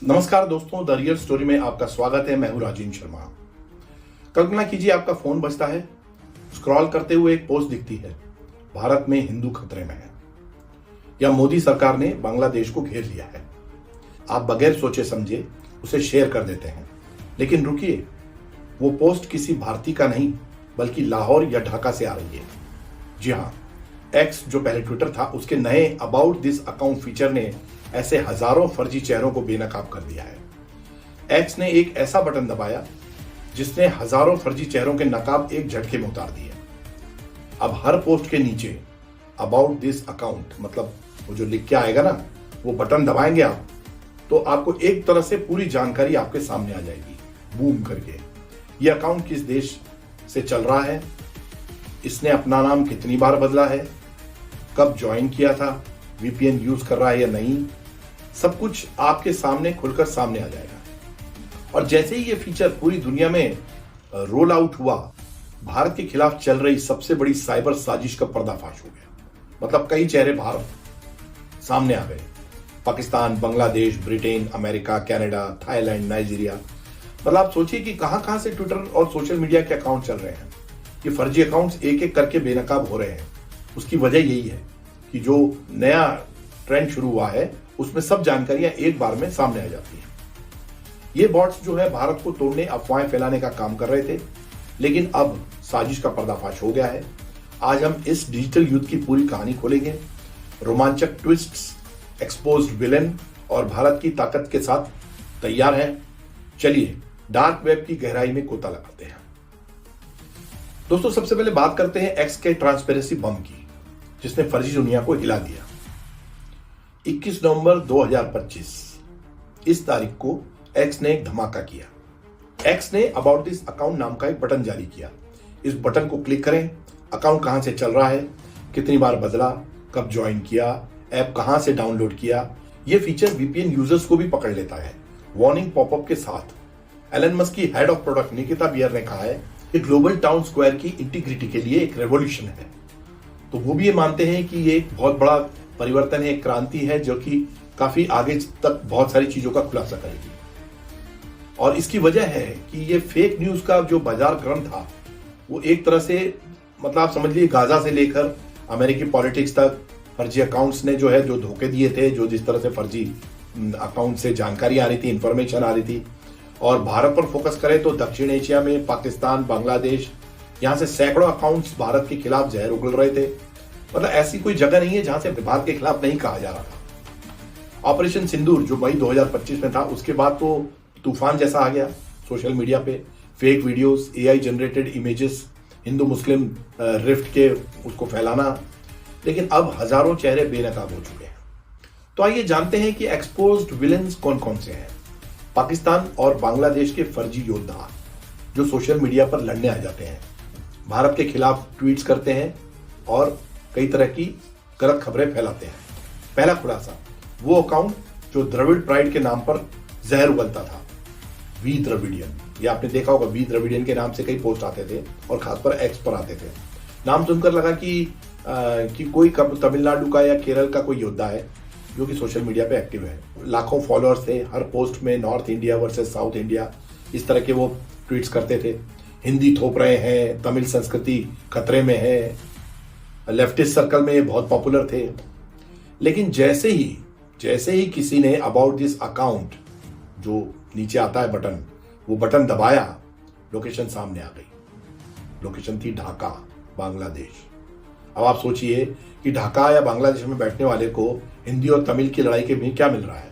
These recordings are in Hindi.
नमस्कार दोस्तों, द रियल स्टोरी में आपका स्वागत है। मैं हूं राजेंद्र शर्मा। कल्पना कीजिए आपका फोन बजता है, स्क्रॉल करते हुए एक पोस्ट दिखती है, भारत में हिंदू खतरे में है, या मोदी सरकार ने बांग्लादेश को घेर लिया है। आप बगैर सोचे समझे उसे शेयर कर देते हैं, लेकिन रुकिए, वो पोस्ट किसी भारतीय का नहीं बल्कि लाहौर या ढाका से आ रही है। जी हाँ, एक्स जो पहले ट्विटर था, उसके नए अबाउट दिस अकाउंट फीचर ने ऐसे हजारों फर्जी चेहरों को बेनकाब कर दिया है। एक्स ने एक ऐसा बटन दबाया जिसने हजारों फर्जी चेहरों के नकाब एक झटके में उतार दिए। अब हर पोस्ट के नीचे अबाउट दिस अकाउंट, मतलब वो जो लिख के आएगा ना, वो बटन दबाएंगे आप तो आपको एक तरह से पूरी जानकारी आपके सामने आ जाएगी, बूम करके। ये अकाउंट किस देश से चल रहा है, इसने अपना नाम कितनी बार बदला है, कब ज्वाइन किया था, वीपीएन यूज कर रहा है या नहीं, सब कुछ आपके सामने खुलकर सामने आ जाएगा। और जैसे ही ये फीचर पूरी दुनिया में रोल आउट हुआ, भारत के खिलाफ चल रही सबसे बड़ी साइबर साजिश का पर्दाफाश हो गया। मतलब कई चेहरे भारत सामने आ गए, Pakistan, Bangladesh, Britain, America, Canada, Thailand, Nigeria. मतलब आप सोचिए कि कहां कहां से ट्विटर और सोशल मीडिया के अकाउंट चल रहे हैं। ये फर्जी अकाउंट्स एक एक करके बेनकाब हो रहे हैं। उसकी वजह यही है कि जो नया ट्रेंड शुरू हुआ है उसमें सब जानकारियां एक बार में सामने आ जाती हैं। ये बॉट्स जो है भारत को तोड़ने, अफवाहें फैलाने का काम कर रहे थे, लेकिन अब साजिश का पर्दाफाश हो गया है। आज हम इस डिजिटल युद्ध की पूरी कहानी खोलेंगे, रोमांचक ट्विस्ट्स, एक्सपोज्ड विलेन और भारत की ताकत के साथ। तैयार हैं? चलिए डार्क वेब की गहराई में गोता लगाते हैं। दोस्तों, सबसे पहले बात करते हैं एक्स के ट्रांसपेरेंसी बम की, जिसने फर्जी दुनिया को हिला दिया। 21 नवंबर 2025 इस तारीख को एक्स ने एक धमाका किया। एक्स ने अबाउट दिस अकाउंट नाम का एक बटन जारी किया। इस बटन को क्लिक करें, अकाउंट कहां से चल रहा है, कितनी बार बदला, कब ज्वाइन किया, ऐप कहां से डाउनलोड किया। यह फीचर वीपीएन यूजर्स को भी पकड़ लेता है, वार्निंग पॉपअप के साथ। एलन मस्क की head of product Nikita Bier ने कहा है कि ग्लोबल टाउन स्क्वायर की इंटीग्रिटी के लिए एक रेवोल्यूशन है। तो वो भी ये मानते हैं कि ये एक बहुत बड़ा परिवर्तन है, एक क्रांति है, जो कि काफी आगे तक बहुत सारी चीजों का खुलासा करेगी। और इसकी वजह है कि ये फेक न्यूज का जो बाजार गर्म था, वो एक तरह से, मतलब आप समझ लीजिए, गाजा से लेकर अमेरिकी पॉलिटिक्स तक फर्जी अकाउंट्स ने जो है जो धोखे दिए थे, जो जिस तरह से फर्जी अकाउंट से जानकारी आ रही थी, इंफॉर्मेशन आ रही थी। और भारत पर फोकस करें तो दक्षिण एशिया में पाकिस्तान, बांग्लादेश, यहां से सैकड़ों अकाउंट्स भारत के खिलाफ जहर उगल रहे थे। मतलब ऐसी कोई जगह नहीं है जहां से भारत के खिलाफ नहीं कहा जा रहा था। ऑपरेशन सिंदूर जो मई 2025 में था, उसके बाद तो तूफान जैसा आ गया सोशल मीडिया पे। Fake videos, AI generated images, Hindu Muslim rift के उसको फैलाना। लेकिन अब हजारों चेहरे बेनकाब हो चुके हैं। तो आइए जानते हैं कि एक्सपोज्ड विलेन्स कौन कौन से हैं। पाकिस्तान और बांग्लादेश के फर्जी योद्धा जो सोशल मीडिया पर लड़ने आ जाते हैं, भारत के खिलाफ ट्वीट्स करते हैं और कई तरह की गलत खबरें फैलाते हैं। पहला खुलासा, वो अकाउंट जो द्रविड़ प्राइड के नाम पर जहर उगलता था, वी द्रविडियन। ये आपने देखा होगा, वी द्रविडियन के नाम से कई पोस्ट आते थे और खासकर एक्स पर आते थे। नाम सुनकर लगा कि कोई तमिलनाडु का या केरल का कोई योद्धा है जो कि सोशल मीडिया पे एक्टिव है। लाखों फॉलोअर्स थे, हर पोस्ट में north India versus south India, इस तरह के वो ट्वीट्स करते थे। हिंदी थोप रहे हैं, तमिल संस्कृति खतरे में है, लेफ्टिस्ट सर्कल में ये बहुत पॉपुलर थे। लेकिन जैसे ही किसी ने अबाउट दिस अकाउंट, जो नीचे आता है बटन, वो बटन दबाया, लोकेशन सामने आ गई। लोकेशन थी ढाका, बांग्लादेश। अब आप सोचिए कि ढाका या बांग्लादेश में बैठने वाले को हिंदी और तमिल की लड़ाई के बीच क्या मिल रहा है।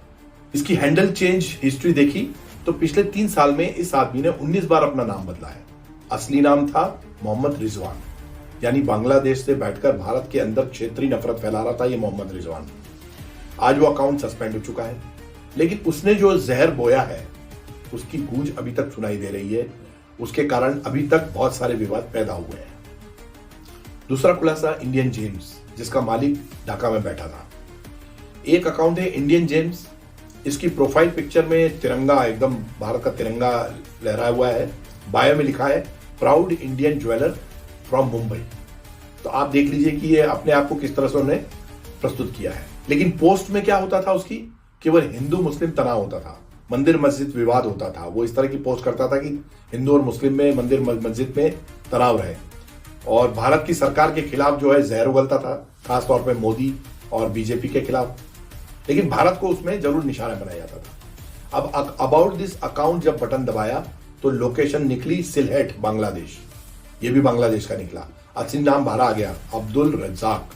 इसकी हैंडल चेंज हिस्ट्री देखी तो पिछले 3 साल में इस आदमी ने 19 बार अपना नाम बदला है। असली नाम था मोहम्मद रिजवान, यानी बांग्लादेश से बैठकर भारत के अंदर क्षेत्रीय नफरत फैला रहा था ये मोहम्मद रिजवान। आज वो अकाउंट सस्पेंड हो चुका है, लेकिन उसने जो जहर बोया है उसकी गूंज अभी तक सुनाई दे रही है। उसके कारण अभी तक बहुत सारे विवाद पैदा हुए हैं। दूसरा खुलासा, इंडियन जेम्स, जिसका मालिक ढाका में बैठा था। एक अकाउंट है इंडियन जेम्स, इसकी प्रोफाइल पिक्चर में तिरंगा, एकदम भारत का तिरंगा लहराया हुआ है। बायो में लिखा है proud Indian jeweller from Mumbai. तो आप देख लीजिए कि ये अपने आप को किस तरह से उन्होंने प्रस्तुत किया है। लेकिन पोस्ट में क्या होता था उसकी, केवल हिंदू मुस्लिम तनाव होता था। मंदिर मस्जिद विवाद होता था, वो इस तरह की पोस्ट करता था कि हिंदू और मुस्लिम में मंदिर मस्जिद में तनाव रहे, और भारत की सरकार के खिलाफ जो है जहर उगलता था, खासतौर पे मोदी और बीजेपी के खिलाफ। लेकिन भारत को उसमें जरूर निशाना बनाया जाता था। अब अबाउट दिस अकाउंट जब बटन दबाया तो लोकेशन निकली सिलहेट बांग्लादेश, ये भी बांग्लादेश का निकला। असली नाम बाहर आ गया, अब्दुल रज्जाक।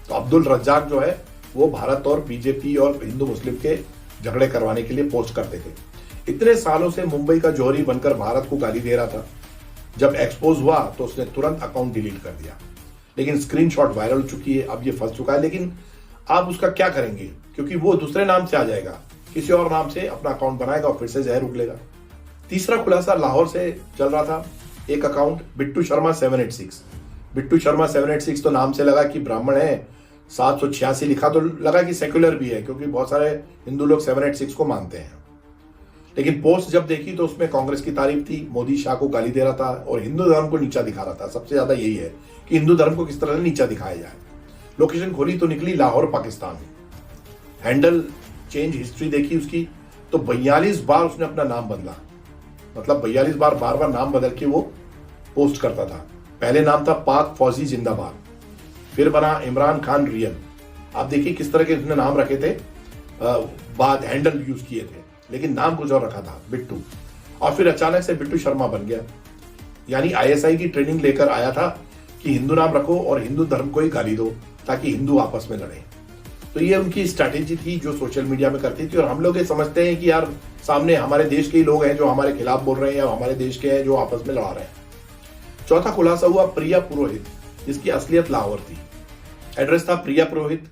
तो अब्दुल रज्जाक जो है वो भारत और बीजेपी और हिंदू मुस्लिम के झगड़े करवाने के लिए पोस्ट करते थे। इतने सालों से मुंबई का जौहरी बनकर भारत को गाली दे रहा था, जब एक्सपोज हुआ तो उसने तुरंत अकाउंट डिलीट कर दिया। लेकिन स्क्रीनशॉट वायरल हो चुकी है, अब ये फंस चुका है। लेकिन आप उसका क्या करेंगे, क्योंकि वो दूसरे नाम से आ जाएगा, किसी और नाम से अपना अकाउंट बनाएगा और फिर से जहर उगलेगा। तीसरा खुलासा लाहौर से चल रहा था, एक अकाउंट बिट्टू शर्मा 786। बिट्टू शर्मा 786 तो नाम से लगा कि ब्राह्मण है, 786 लिखा तो लगा कि सेक्युलर भी है, क्योंकि बहुत सारे हिंदू लोग 786 को मानते हैं। लेकिन पोस्ट जब देखी तो उसमें कांग्रेस की तारीफ थी, मोदी शाह को गाली दे रहा था और हिंदू धर्म को नीचा दिखा रहा था। सबसे ज्यादा यही है कि हिंदू धर्म को किस तरह से नीचा दिखाया जाए। लोकेशन खोली तो निकली Lahore Pakistan. Handle change history देखी उसकी तो 42 बार उसने अपना नाम बदला, मतलब 42 बार बार बार नाम बदल के वो पोस्ट करता था। पहले नाम था पाक फौजी जिंदाबाद, फिर बना इमरान खान रियल। आप देखिए किस तरह के उसने नाम रखे थे, बाद हैंडल यूज किए थे, लेकिन नाम कुछ और रखा था, बिट्टू। और फिर अचानक से बिट्टू शर्मा बन गया, यानी आईएसआई की ट्रेनिंग लेकर आया था कि हिंदू नाम रखो और हिंदू धर्म को ही गाली दो ताकि हिंदू आपस में लड़े। तो ये उनकी स्ट्रैटेजी थी जो सोशल मीडिया में करती थी। और हम लोग ये समझते हैं कि यार सामने हमारे देश के ही लोग हैं जो हमारे खिलाफ बोल रहे हैं या हमारे देश के हैं जो आपस में लड़ा रहे हैं। चौथा खुलासा हुआ प्रिया पुरोहित, जिसकी असलियत लाहौर थी। एड्रेस था प्रिया पुरोहित,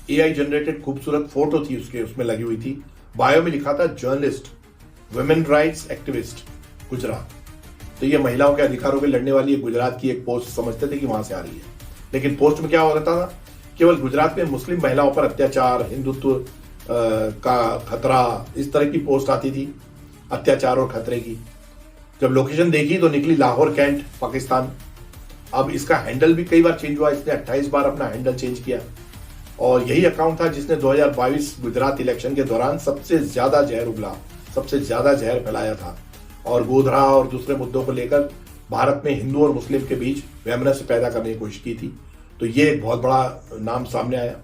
एआई जनरेटेड खूबसूरत फोटो थी उसके, उसमें लगी हुई थी। बायो में लिखा था journalist, women rights activist, Gujarat. तो ये महिलाओं के अधिकारों के लड़ने वाली गुजरात की एक पोस्ट समझते थे कि वहां से आ रही है। लेकिन पोस्ट में क्या हो रहा था, केवल गुजरात में मुस्लिम महिलाओं पर अत्याचार, हिंदुत्व का खतरा, इस तरह की पोस्ट आती थी, अत्याचार और खतरे की। जब लोकेशन देखी तो निकली लाहौर कैंट पाकिस्तान। अब इसका हैंडल भी कई बार चेंज हुआ, इसने 28 बार अपना हैंडल चेंज किया। और यही अकाउंट था जिसने 2022 गुजरात इलेक्शन के दौरान सबसे ज्यादा जहर उगला, सबसे ज्यादा जहर फैलाया था और गोधरा और दूसरे मुद्दों को लेकर भारत में हिंदू और मुस्लिम के बीच वैमनस्य पैदा करने की कोशिश की थी। तो ये एक बहुत बड़ा नाम सामने आया।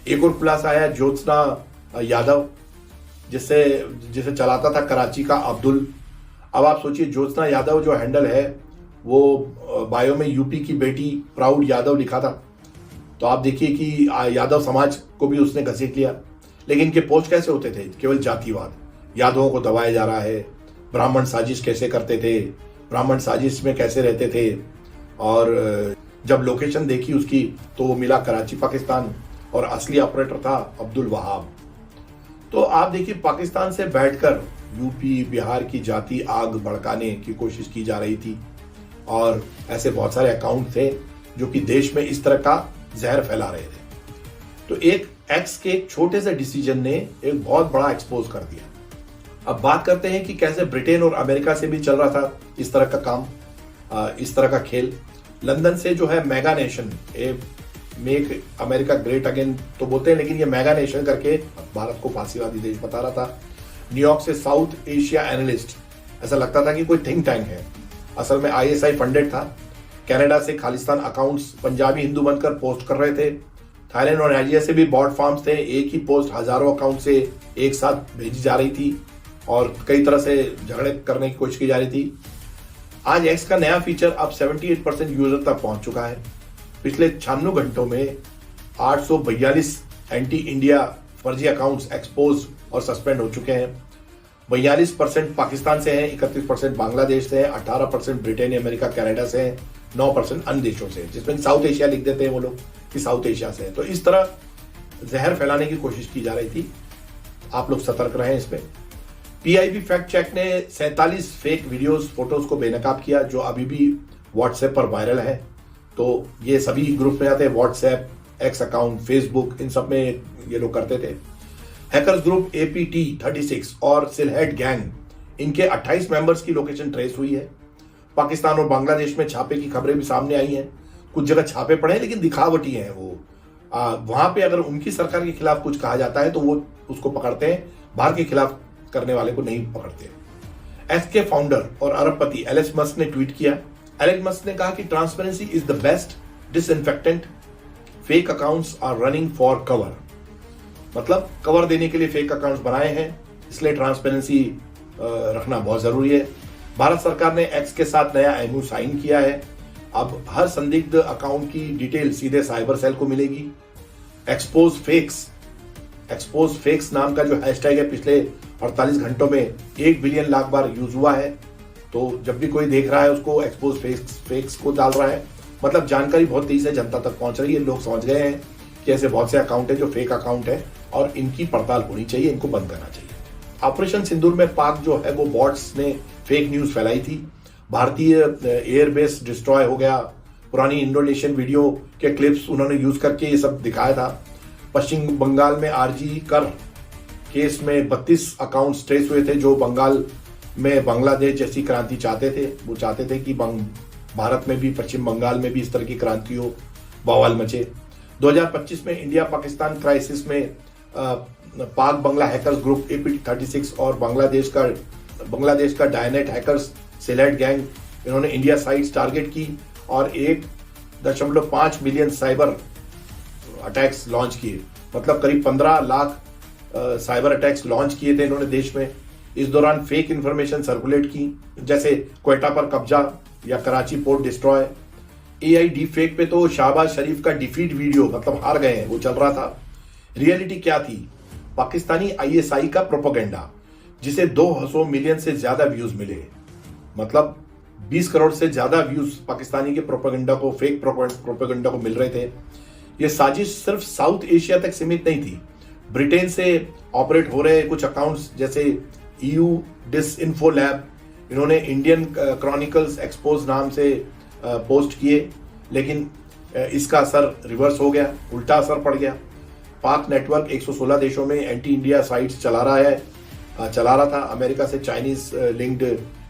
एक और खुलासा आया ज्योत्सना यादव, जिसे चलाता था कराची का अब्दुल। अब आप सोचिए ज्योत्सना यादव जो हैंडल है वो बायो में यूपी की बेटी प्राउड यादव लिखा था। तो आप देखिए कि यादव समाज को भी उसने घसीट लिया। लेकिन इनके पोस्ट कैसे होते थे, केवल जातिवाद, यादवों को दबाया जा रहा है, ब्राह्मण साजिश कैसे करते थे, ब्राह्मण साजिश में कैसे रहते थे। और जब लोकेशन देखी उसकी तो वो मिला कराची पाकिस्तान और असली ऑपरेटर था अब्दुल वहाब। तो आप देखिए पाकिस्तान से बैठकर यूपी बिहार की जाति आग भड़काने की कोशिश की जा रही थी और ऐसे बहुत सारे अकाउंट थे जो कि देश में इस तरह का जहर फैला रहे थे। तो एक एक्स के एक छोटे से डिसीजन ने एक बहुत बड़ा एक्सपोज कर दिया। अब बात करते हैं कि कैसे ब्रिटेन और अमेरिका से भी चल रहा था इस तरह का काम, इस तरह का खेल। लंदन से जो है mega nation, make America great again तो बोलते हैं, लेकिन ये मेगा नेशन करके भारत को फांसीवादी देश बता रहा था। न्यूयॉर्क से साउथ एशिया एनालिस्ट, ऐसा लगता था कि कोई थिंक टैंक है, असल में आईएसआई फंडेड था। कनाडा से खालिस्तान अकाउंट्स पंजाबी हिंदू बनकर पोस्ट कर रहे थे। थाईलैंड और नाइजीरिया से भी बॉट फार्म्स थे, एक ही पोस्ट हजारों अकाउंट से एक साथ भेजी जा रही थी और कई तरह से झगड़े करने की कोशिश की जा रही थी। आज एक्स का नया फीचर अब 78% यूजर तक पहुंच चुका है। पिछले 96 घंटों में 842 एंटी इंडिया फर्जी अकाउंट्स एक्सपोज और सस्पेंड हो चुके हैं। 42% पाकिस्तान से हैं, 31% बांग्लादेश से हैं, 18% ब्रिटेन, अमेरिका, कनाडा से हैं, 9% अन्य देशों से, जिसमें साउथ एशिया लिख देते हैं वो लोग कि साउथ एशिया से है। तो इस तरह जहर फैलाने की कोशिश की जा रही थी। आप लोग सतर्क रहें इसमें। पीआईबी फैक्ट चेक ने 47 फेक वीडियोस फोटोज को बेनकाब किया जो अभी भी व्हाट्सएप पर वायरल है। तो ये सभी ग्रुप में आते हैं, व्हाट्सएप, एक्स अकाउंट, फेसबुक, इन सब में ये लोग करते थे। हैकर्स ग्रुप APT36 और सिलहेट गैंग, इनके 28 मेंबर्स की लोकेशन ट्रेस हुई है। पाकिस्तान और बांग्लादेश में छापे की खबरें भी सामने आई हैं। कुछ जगह छापे पड़े हैं लेकिन दिखावटी हैं वो। वहां पे अगर उनकी सरकार के खिलाफ कुछ कहा जाता है तो वो उसको पकड़ते हैं, बाहर के खिलाफ करने वाले को नहीं पकड़ते। एक्स के फाउंडर और अरबपति एलन मस्क ने ट्वीट किया। एलन मस्क ने कहा कि transparency is the best disinfectant, fake accounts are running for cover. मतलब कवर देने के लिए फेक अकाउंट्स बनाए हैं, इसलिए ट्रांसपेरेंसी रखना बहुत जरूरी है। भारत सरकार ने एक्स के साथ नया एमओयू साइन किया है। अब हर संदिग्ध अकाउंट की डिटेल सीधे साइबर सेल को मिलेगी। एक्सपोज फेक्स नाम का जो हैशटैग है पिछले 48 घंटों में 1 बिलियन लाख बार यूज हुआ है। तो जब भी कोई देख रहा है उसको एक्सपोज फेक्स को डाल रहा है, मतलब जानकारी बहुत तेजी से जनता तक पहुंच रही है। लोग समझ गए हैं कि ऐसे बहुत से अकाउंट है जो फेक अकाउंट है और इनकी पड़ताल होनी चाहिए, इनको बंद करना चाहिए। ऑपरेशन सिंदूर में पाक जो है वो बॉट्स ने फेक न्यूज फैलाई थी। भारतीय एयरबेस डिस्ट्रॉय हो गया, पुरानी इंडोनेशियन वीडियो के क्लिप्स उन्होंने यूज करके ये सब दिखाया था। पश्चिम बंगाल में आरजी कर केस में 32 अकाउंट्स ट्रेस हुए थे जो बंगाल में बांग्लादेश जैसी क्रांति चाहते थे। वो चाहते थे कि भारत में भी, पश्चिम बंगाल में भी इस तरह की क्रांति हो, बवाल मचे। 2025 में इंडिया पाकिस्तान क्राइसिस में पाक बंगला हैकर्स ग्रुप AP36 और बांग्लादेश का डायनेट हैकर्स सिलेट गैंग, इन्होंने इंडिया साइट्स टारगेट की और 1.5 मिलियन साइबर अटैक्स लॉन्च किए। मतलब करीब 15 लाख साइबर अटैक्स लॉन्च किए थे इन्होंने देश में। इस दौरान फेक इंफॉर्मेशन सर्कुलेट की, जैसे क्वेटा पर कब्जा या Karachi port destroy. AI deepfake पे तो शाहबाज शरीफ का डिफीट वीडियो, मतलब हार गए हैं, वो चल रहा था। रियलिटी क्या थी? पाकिस्तानी ISI का प्रोपेगेंडा, जिसे 200 मिलियन से ज्यादा व्यूज मिले, मतलब 20 करोड़ से ज्यादा व्यूज पाकिस्तानी के प्रोपेगेंडा को, फेक प्रोपेगेंडा को मिल रहे थे। यह साजिश सिर्फ साउथ एशिया तक सीमित नहीं थी। ब्रिटेन से ऑपरेट हो रहे कुछ अकाउंट्स जैसे EU डिसइंफो लैब, इन्होंने इंडियन क्रॉनिकल्स एक्सपोज नाम से पोस्ट किए, लेकिन इसका असर रिवर्स हो गया, उल्टा असर पड़ गया। पाक नेटवर्क 116 देशों में एंटी इंडिया साइट्स चला रहा था। अमेरिका से चाइनीज लिंक्ड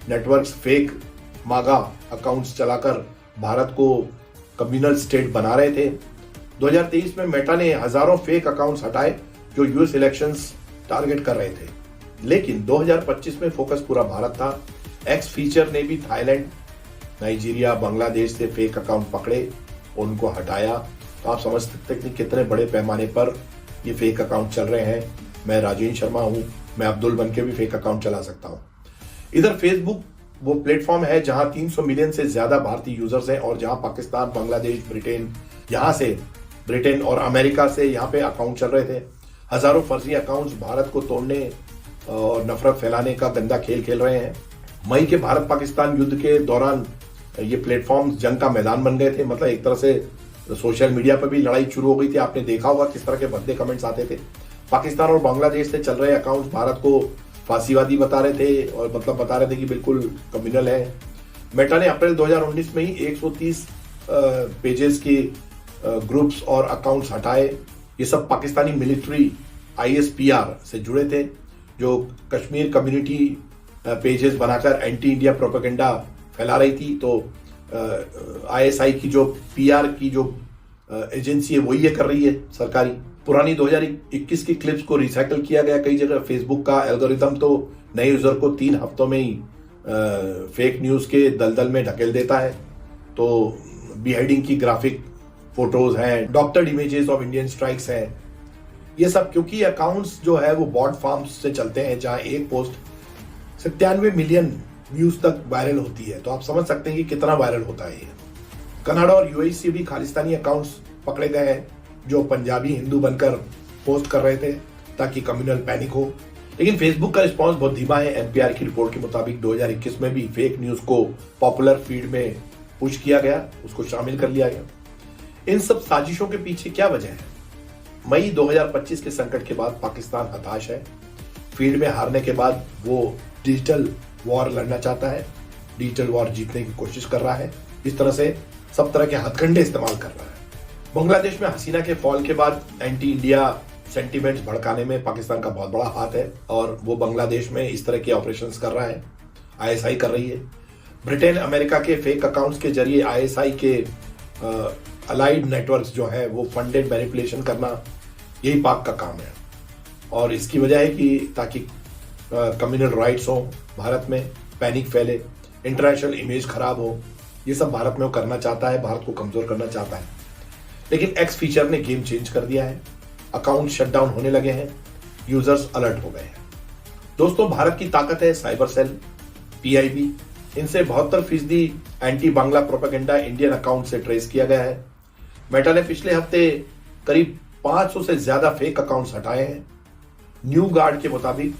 नेटवर्क्स फेक मागा अकाउंट्स चलाकर भारत को कम्युनल स्टेट बना रहे थे। 2023 में मेटा ने हजारों फेक अकाउंट्स हटाए जो US इलेक्शंस टारगेट कर रहे थे, लेकिन 2025 में फोकस पूरा भारत था। एक्स फीचर ने भी थाईलैंड, नाइजीरिया, बांग्लादेश से फेक अकाउंट पकड़े, उनको हटाया। तो आप समझ सकते हैं कि कितने बड़े पैमाने पर ये फेक अकाउंट चल रहे हैं। मैं राजेंद्र शर्मा हूं, मैं अब्दुल बन के भी फेक अकाउंट चला सकता हूं। इधर फेसबुक वो प्लेटफॉर्म है जहां 300 मिलियन से ज्यादा भारतीय यूजर्स हैं और जहां पाकिस्तान, बांग्लादेश, ब्रिटेन और अमेरिका से यहाँ पे अकाउंट चल रहे थे। हजारों फर्जी अकाउंट्स भारत को तोड़ने और नफरत फैलाने का गंदा खेल रहे हैं। मई के भारत पाकिस्तान युद्ध के दौरान ये प्लेटफॉर्म जंग का मैदान बन गए थे। मतलब एक तरह से सोशल मीडिया पर भी लड़ाई शुरू हो गई थी। आपने देखा होगा किस तरह के भद्दे कमेंट्स आते थे। पाकिस्तान और बांग्लादेश से चल रहे अकाउंट्स भारत को फांसीवादी बता रहे थे और मतलब बता रहे थे कि बिल्कुल कम्युनल है। मेटा ने अप्रैल 2019 में ही 130 पेजेस के ग्रुप्स और अकाउंट्स हटाए। ये सब पाकिस्तानी मिलिट्री ISPR से जुड़े थे जो कश्मीर कम्युनिटी पेजेस बनाकर एंटी इंडिया प्रोपेगेंडा फैला रही थी। तो ISI की जो PR की जो एजेंसी है वही ये कर रही है, सरकारी। पुरानी 2021 की क्लिप्स को रिसाइकल किया गया कई जगह। फेसबुक का एल्गोरिथम तो नए यूजर को 3 हफ्तों में ही फेक न्यूज के दलदल में ढकेल देता है। तो बिहाइडिंग की ग्राफिक फोटोज हैं, doctored images of Indian strikes हैं, ये सब क्योंकि अकाउंट्स जो है वो बॉट फार्म्स से चलते हैं जहां एक पोस्ट 97 मिलियन व्यूज तक वायरल होती है। तो आप समझ सकते हैं कि कितना वायरल होता है ये। कनाडा और UAE से भी खालिस्तानी अकाउंट्स पकड़े गए हैं जो पंजाबी हिंदू बनकर पोस्ट कर रहे थे ताकि कम्युनल पैनिक हो। लेकिन फेसबुक का रिस्पांस बहुत धीमा है। NPR की रिपोर्ट के मुताबिक 2021 में भी फेक न्यूज को पॉपुलर फीड में पुश किया गया, उसको शामिल कर लिया गया। इन सब साजिशों के पीछे क्या वजह है? मई 2025 के संकट के बाद पाकिस्तान हताश है। फील्ड में हारने के बाद वो डिजिटल वॉर लड़ना चाहता है, डिजिटल वॉर जीतने की कोशिश कर रहा है। इस तरह से सब तरह के हथकंडे इस्तेमाल कर रहा है। बांग्लादेश में हसीना के फॉल के बाद एंटी इंडिया सेंटीमेंट्स भड़काने में पाकिस्तान का बहुत बड़ा हाथ है और वो बांग्लादेश में इस तरह के ऑपरेशंस कर रहा है, ISI कर रही है। ब्रिटेन, अमेरिका के फेक अकाउंट्स के जरिए ISI के अलाइड नेटवर्क्स जो है वो फंडेड मैनिपुलेशन करना, यही पाक का काम है। और इसकी वजह है कि ताकि कम्युनल राइट्स हो भारत में, पैनिक फैले, इंटरनेशनल इमेज खराब हो, ये सब भारत में वो करना चाहता है, भारत को कमजोर करना चाहता है। लेकिन एक्स फीचर ने गेम चेंज कर दिया है, अकाउंट शटडाउन होने लगे हैं, यूजर्स अलर्ट हो गए हैं। दोस्तों, भारत की ताकत है साइबर सेल, पीआईबी। इनसे 72% anti Bangla propaganda Indian account से ट्रेस किया गया है। मेटा ने पिछले हफ्ते करीब 500 से ज्यादा फेक अकाउंट्स हटाए हैं। न्यू गार्ड के मुताबिक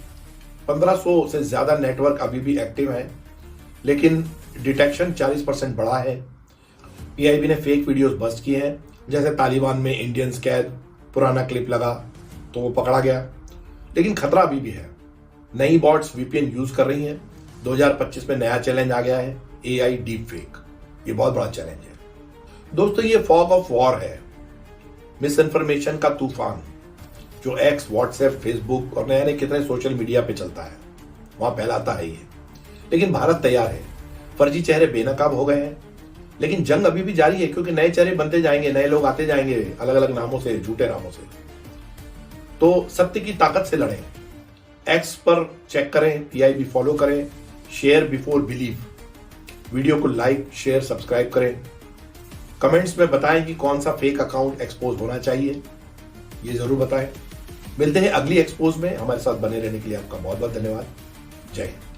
1500 से ज्यादा नेटवर्क अभी भी एक्टिव है, लेकिन डिटेक्शन 40% बढ़ा है। पीआईबी ने फेक वीडियोस बस्ट किए हैं, जैसे तालिबान में इंडियंस कैद, पुराना क्लिप लगा तो वो पकड़ा गया। लेकिन खतरा अभी भी है। नई बॉट्स वीपीएन यूज कर रही हैं। 2025 में नया चैलेंज आ गया है, एआई डीप फेक। ये बहुत बड़ा चैलेंज है दोस्तों। ये फॉग ऑफ वॉर है, मिस इन्फॉर्मेशन का तूफान, जो एक्स, व्हाट्सएप, फेसबुक और नए नए कितने सोशल मीडिया पे चलता है, वहां फैलाता है ये। लेकिन भारत तैयार है। फर्जी चेहरे बेनकाब हो गए हैं, लेकिन जंग अभी भी जारी है, क्योंकि नए चेहरे बनते जाएंगे, नए लोग आते जाएंगे अलग अलग नामों से, झूठे नामों से। तो सत्य की ताकत से लड़ें। एक्स पर चेक करें, पीआईबी फॉलो करें, शेयर बिफोर बिलीव। वीडियो को लाइक, शेयर, सब्सक्राइब करें। कमेंट्स में बताएं कि कौन सा फेक अकाउंट एक्सपोज होना चाहिए, ये जरूर बताएं। मिलते हैं अगली एक्सपोज में। हमारे साथ बने रहने के लिए आपका बहुत बहुत धन्यवाद। जय हिंद।